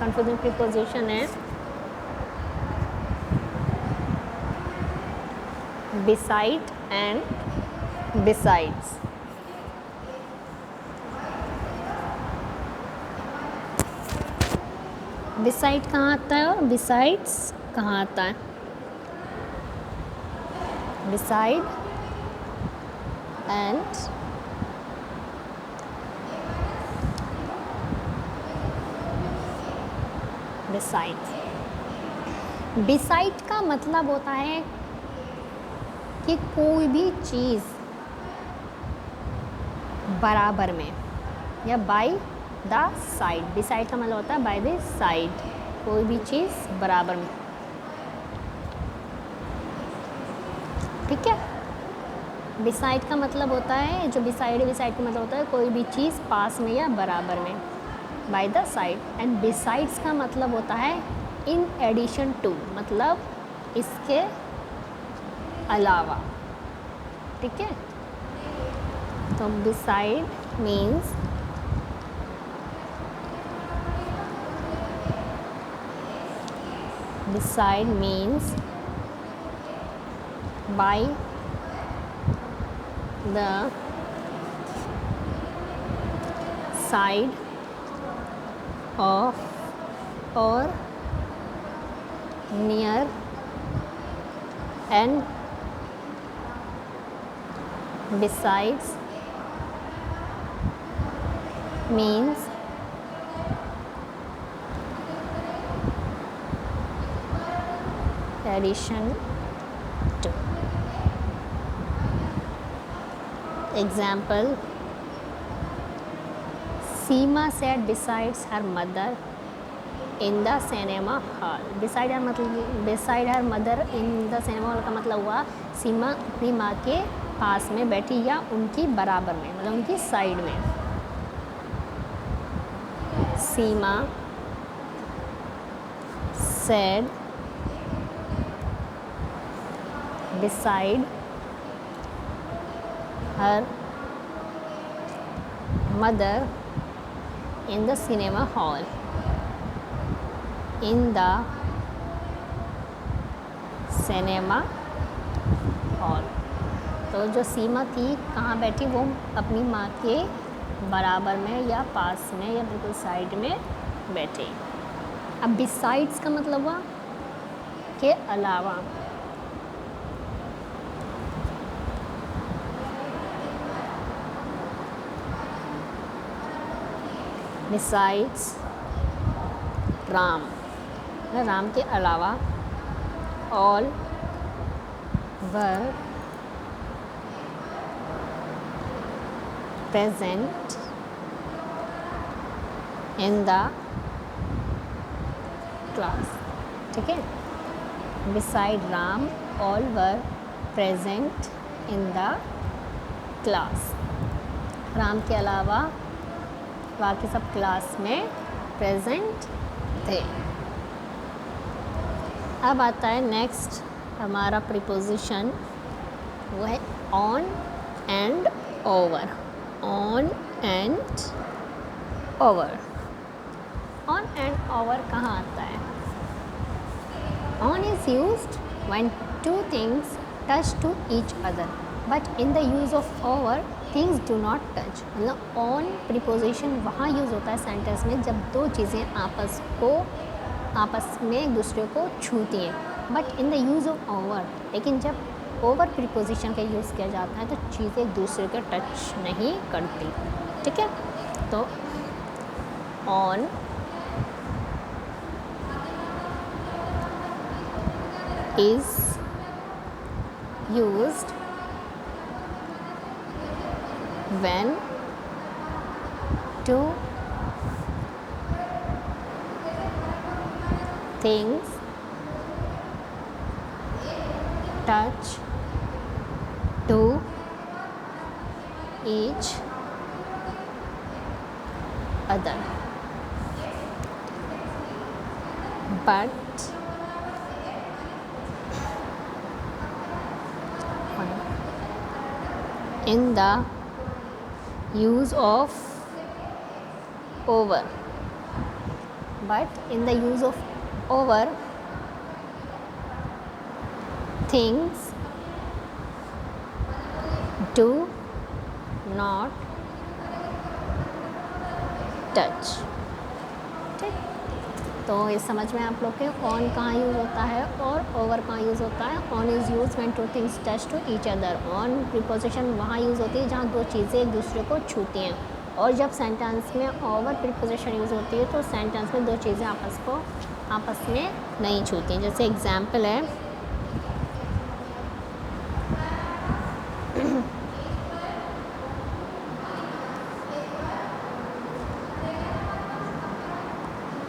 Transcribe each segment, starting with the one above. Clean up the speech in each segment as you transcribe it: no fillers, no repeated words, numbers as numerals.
Confusing preposition है beside and besides. beside कहाँ आता है और besides कहाँ आता है? beside and beside. beside का मतलब होता है कि कोई भी चीज़ बराबर में या बाय द साइड. बिसाइड का मतलब होता है बाय द साइड, कोई भी चीज़ बराबर में. ठीक है. बिसाइड का मतलब होता है, जो बिसाइड का मतलब होता है कोई भी चीज़ पास में या बराबर में, by the side. And besides का मतलब होता है इन एडिशन टू, मतलब इसके अलावा. ठीक है. तो beside means by the side of or near and besides means addition to. Example, Seema sat besides her mother in the cinema hall. beside her mother in the cinema hall का मतलब हुआ सीमा अपनी माँ के पास में बैठी या उनकी बराबर में, मतलब उनकी साइड में. सीमा said beside her mother in the cinema hall. In the cinema hall. तो जो सीमा थी कहाँ बैठी, वो अपनी माँ के बराबर में या पास में या बिल्कुल साइड में बैठे. अब बिसाइड्स का मतलब हुआ के अलावा. बिसाइड्स राम, राम के अलावा. All were present in the class. ठीक है. beside Ram all were present in the class. Ram के अलावा बाकी सब क्लास में प्रेजेंट थे. अब आता है नेक्स्ट हमारा प्रीपोजिशन, वो है on and over. On and over. On and over कहाँ आता है? On is used when two things touch to each other, but in the use of over things do not touch. मतलब on preposition वहाँ use होता है sentence में जब दो चीज़ें आपस में एक दूसरे को छूती हैं. But in the use of over, लेकिन जब ओवर प्रीपोजिशन का यूज़ किया जाता है तो चीज़ें एक दूसरे के टच नहीं करती. ठीक है. तो on is used when two things touch to each other, but in the use of over but in the use of over, things do not touch. ठीक, तो ये समझ में आप लोग के ऑन कहाँ यूज़ होता है और ओवर कहाँ यूज़ होता है. On is use when two things touch to each other. On preposition वहाँ यूज़ होती है जहाँ दो चीज़ें एक दूसरे को छूती हैं, और जब सेंटेंस में ओवर प्रीपोजिशन यूज़ होती है तो सेंटेंस में दो चीज़ें आपस में नहीं छूती हैं. जैसे एग्जाम्पल है,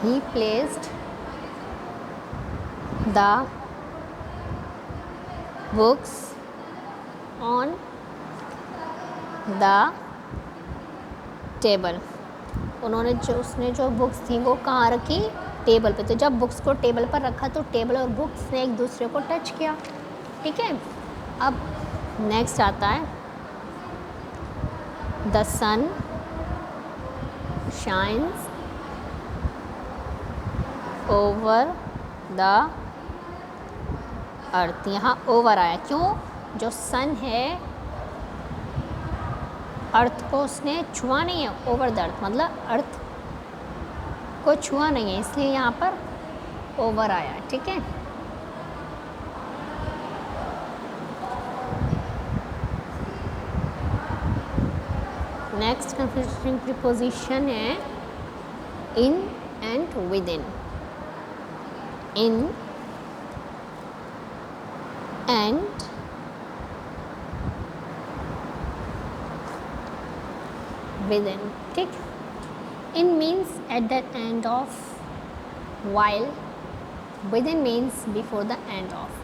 he placed the books on the table. उसने जो बुक्स थी वो कहाँ रखी, टेबल पे. तो जब बुक्स को टेबल पर रखा तो टेबल और बुक्स ने एक दूसरे को टच किया. ठीक है. अब नेक्स्ट आता है, the sun shines over the earth. यहाँ ओवर आया क्यों? जो सन है अर्थ को उसने छुआ नहीं है. ओवर द अर्थ मतलब अर्थ को छुआ नहीं है, इसलिए यहाँ पर ओवर आया. ठीक है. नेक्स्ट कंफ्यूजिंग प्रीपोजिशन है in and with in. in and within. ठीक. in means at the end of, while within means before the end of.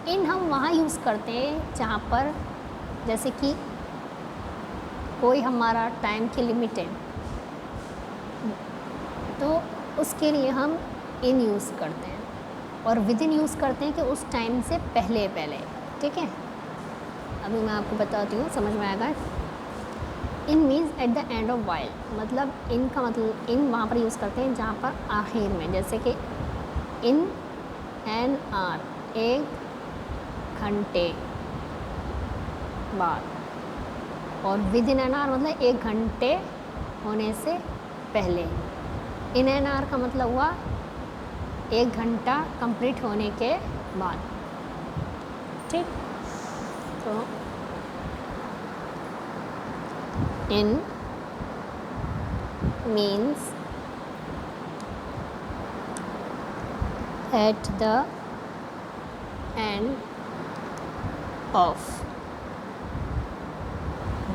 in हम वहाँ यूज़ करते हैं जहाँ पर जैसे कि कोई हमारा टाइम की लिमिट है तो उसके लिए हम इन यूज़ करते हैं, और विद इन यूज़ करते हैं कि उस टाइम से पहले. ठीक है. अभी मैं आपको बताती हूँ, समझ में आएगा. In means at the end of while, मतलब इन का मतलब इन वहाँ पर यूज़ करते हैं जहाँ पर आखिर में, जैसे कि इन एन आर, एक घंटे बाद. और विद इन एन आर मतलब एक घंटे होने से पहले. इन एन आर का मतलब हुआ एक घंटा कंप्लीट होने के बाद. ठीक. तो in means at the end of,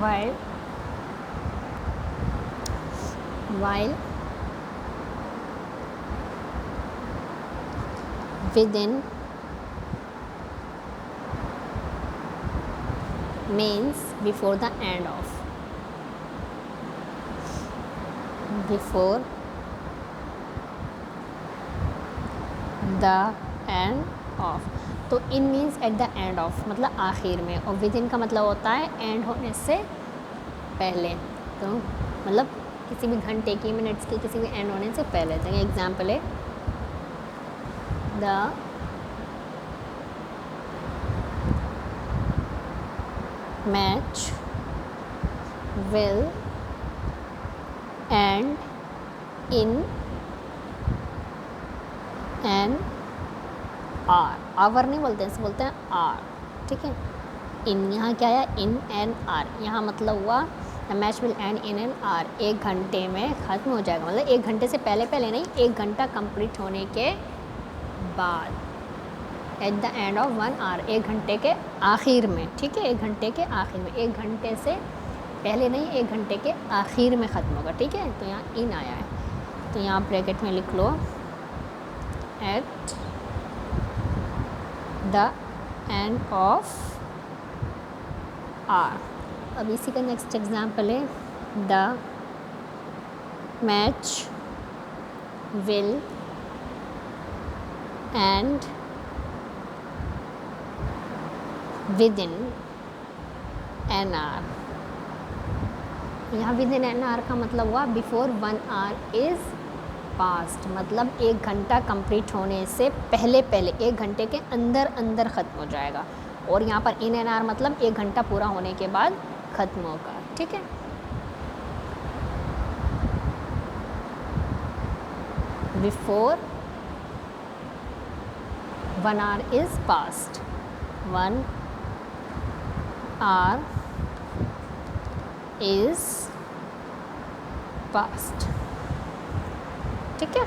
while within means before the end of. Before the end of. तो in means at the end of मतलब आखिर में, और within का मतलब होता है end होने से पहले. तो मतलब किसी भी घंटे की, मिनट्स की, किसी भी एंड होने से पहले. तो ये एग्जाम्पल है, the match will end in an hour. Hour नहीं बोलते हैं, इसे बोलते हैं आर. ठीक है. इन यहाँ क्या आया, इन एन आर. यहाँ मतलब हुआ the match will end in an hour, एक घंटे में ख़त्म हो जाएगा. मतलब एक घंटे से पहले नहीं, एक घंटा कंप्लीट होने के बाद. At the end of 1 hour, एक घंटे के आखिर में. ठीक है. एक घंटे के आखिर में, एक घंटे से पहले नहीं, एक घंटे के आखिर में ख़त्म होगा. ठीक है. तो यहाँ इन आया है, तो यहाँ ब्रैकेट में लिख लो at the end of or. अब इसी का नेक्स्ट एग्जाम्पल है, the match will end within an hour. यहाँ विद इन एन आवर का मतलब हुआ बिफोर 1 आवर इज़ पास्ट मतलब 1 घंटा कंप्लीट होने से पहले पहले, 1 घंटे के अंदर अंदर ख़त्म हो जाएगा। और यहाँ पर इन एन आर मतलब 1 घंटा पूरा होने के बाद ख़त्म होगा, ठीक है। Before 1 hour is past, 1 hour is past, ठीक है।